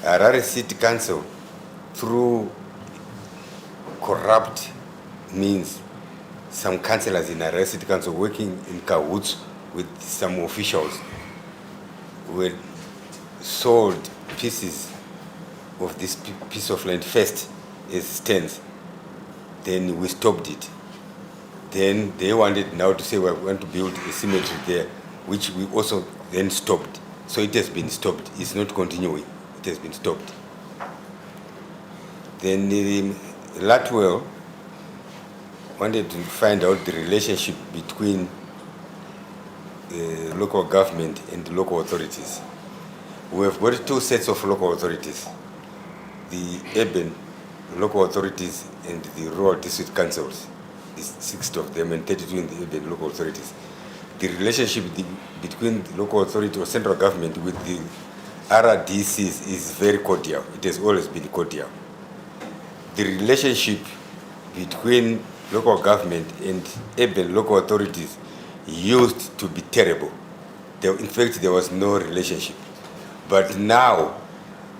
Harare City Council, through corrupt means, some councillors in Harare City Council working in cahoots with some officials were sold pieces of this piece of land first as stands. Then we stopped it. Then they wanted now to say we want to build a cemetery there, which we also then stopped. So it has been stopped. It's not continuing. It has been stopped. Then Latwell wanted to find out the relationship between the local government and the local authorities. We have got two sets of local authorities, the urban local authorities and the rural district councils, 6 of them and 32 in the urban local authorities. The relationship between the local authority or central government with the RDCs is very cordial. It has always been cordial. The relationship between local government and urban local authorities used to be terrible. In fact, there was no relationship. But now,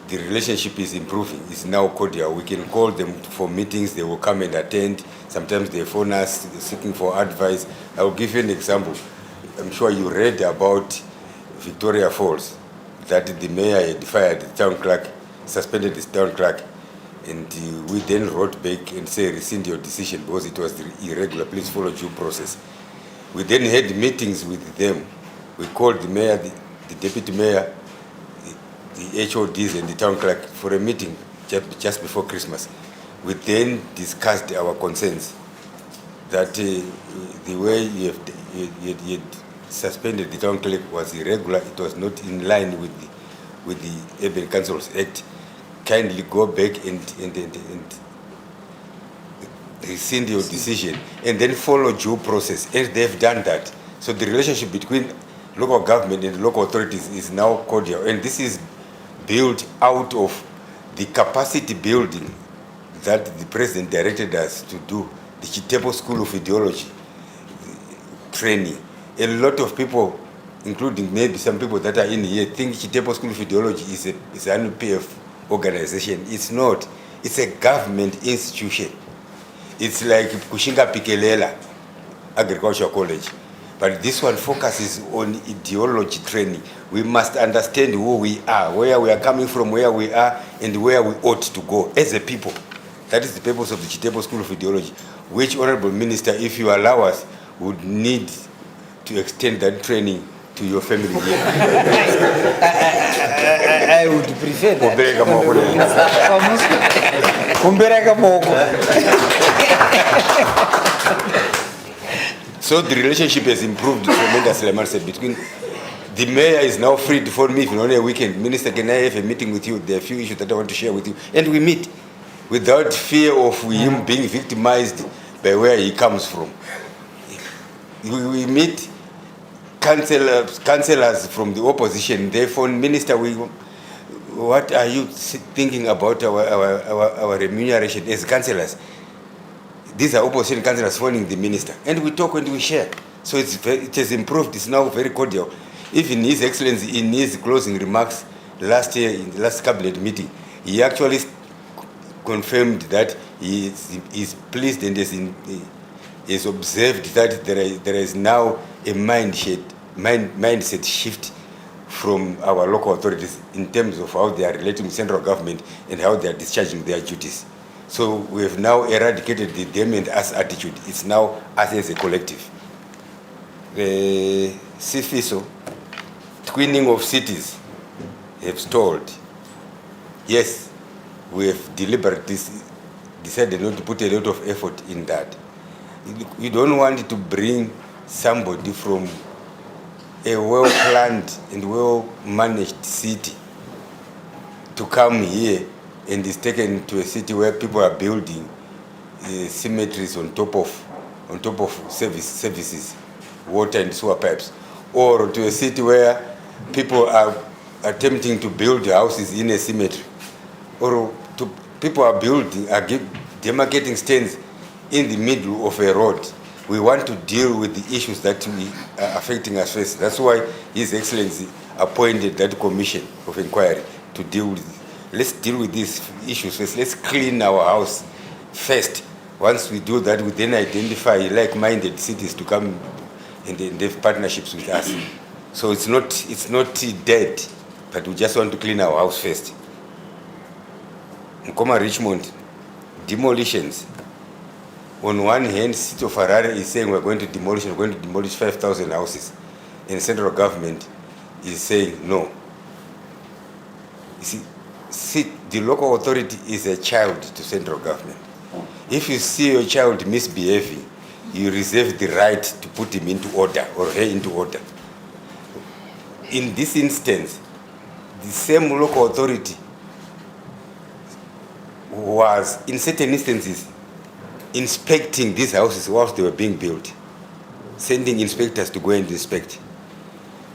the relationship is improving. It's now cordial. We can call them for meetings. They will come and attend. Sometimes they phone us seeking for advice. I will give you an example. I'm sure you read about Victoria Falls, that the mayor had fired the town clerk, suspended the town clerk, and we then wrote back and said, rescind your decision because it was irregular. Please follow due process. We then had meetings with them. We called the mayor, the deputy mayor, the HODs and the town clerk for a meeting just before Christmas. We then discussed our concerns that the way you had suspended the town clerk was irregular. It was not in line with the Urban Councils Act. Kindly go back and rescind your decision and then follow due process. And they've done that. So the relationship between local government and local authorities is now cordial. And this is built out of the capacity building that the president directed us to do, the Chitepo School of Ideology training. A lot of people, including maybe some people that are in here, think Chitepo School of Ideology is an UPF organization. It's not. It's a government institution. It's like Kushinga Pikelela Agricultural College. But this one focuses on ideology training. We must understand who we are, where we are coming from, where we are, and where we ought to go as a people. That is the purpose of the Chitepo School of Ideology, which, Honorable Minister, if you allow us, would need to extend that training to your family here. I would prefer that. So the relationship has improved tremendously, I must say, between the mayor is now free to phone me if on a weekend. Minister, can I have a meeting with you? There are a few issues that I want to share with you. And we meet without fear of him being victimized by where he comes from. We meet councillors from the opposition. They phone, Minister, what are you thinking about our remuneration as councillors? These are opposition councillors phoning the minister. And we talk and we share. So it has improved. It's now very cordial. Even His Excellency, in his closing remarks last year, in the last cabinet meeting, he actually confirmed that he is pleased and is observed that there is now a mindset shift from our local authorities in terms of how they are relating with central government and how they are discharging their duties. So we have now eradicated the them and us attitude. It's now us as a collective. The CFISO, twinning of cities, have stalled. Yes, we have deliberately decided not to put a lot of effort in that. You don't want to bring somebody from a well-planned and well-managed city to come here and is taken to a city where people are building cemeteries on top of services, water and sewer pipes, or to a city where people are attempting to build houses in a cemetery, or people are demarcating stands in the middle of a road. We want to deal with the issues that are affecting us first. That's why His Excellency appointed that commission of inquiry to deal with let's deal with these issues first. Let's clean our house first. Once we do that, we then identify like-minded cities to come and have partnerships with us. So it's not dead, but we just want to clean our house first. Nkoma Richmond, demolitions. On one hand, City of Harare is saying we're going to demolish 5,000 houses. And central government is saying no. You see, the local authority is a child to central government. If you see your child misbehaving, you reserve the right to put him into order or her into order. In this instance, the same local authority was, in certain instances, inspecting these houses whilst they were being built, sending inspectors to go and inspect.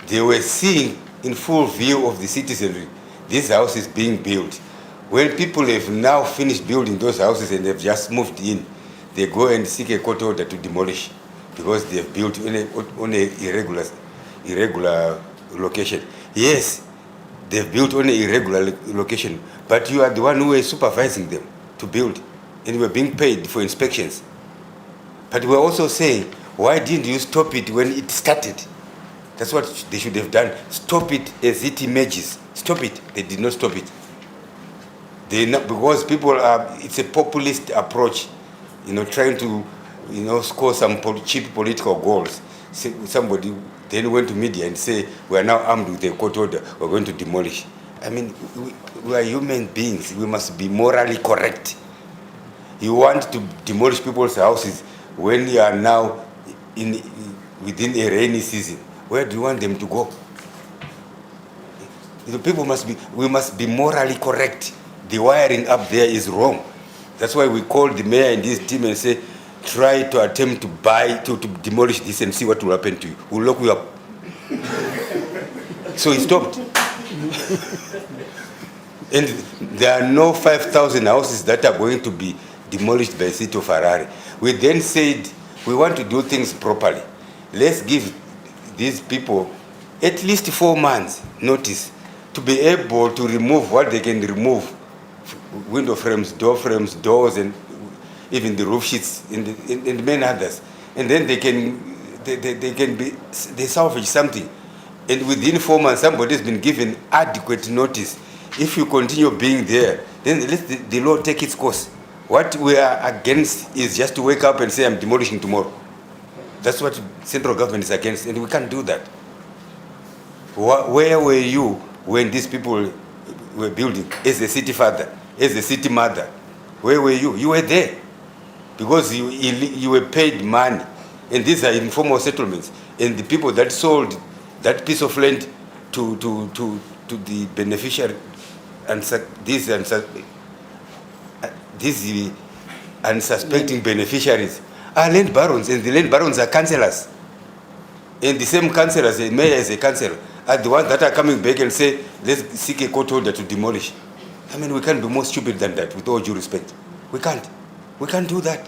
They were seeing in full view of the citizenry these houses being built. When people have now finished building those houses and they've just moved in, they go and seek a court order to demolish because they have built on a irregular location. Yes, they've built on an irregular location, but you are the one who is supervising them to build, and you are being paid for inspections. But we're also saying, why didn't you stop it when it started? That's what they should have done. Stop it as it emerges. Stop it. They did not stop it. Because people it's a populist approach, trying to, score some cheap political goals. Somebody then went to media and say, we are now armed with a court order, we're going to demolish. I mean, we are human beings. We must be morally correct. You want to demolish people's houses when you are now within a rainy season. Where do you want them to go? We must be morally correct. The wiring up there is wrong. That's why we called the mayor and his team and say, try to attempt to demolish this and see what will happen to you. We'll lock you up. So he stopped. And there are no 5,000 houses that are going to be demolished by the city of Harare. We then said, we want to do things properly. Let's give these people at least 4 months notice to be able to remove what they can remove. Window frames, door frames, doors, and even the roof sheets and many others. And then they salvage something. And within 4 months, somebody has been given adequate notice. If you continue being there, then let the law take its course. What we are against is just to wake up and say, I'm demolishing tomorrow. That's what central government is against, and we can't do that. Where were you when these people were building? As a city father, as a city mother, where were you? You were there because you were paid money, and these are informal settlements. And the people that sold that piece of land to the beneficiary, and these unsuspecting beneficiaries are land barons, and the land barons are councillors. And the same councillors, the mayor is a councillor, are the ones that are coming back and say, let's seek a court order to demolish. I mean, we can't be more stupid than that, with all due respect. We can't. We can't do that.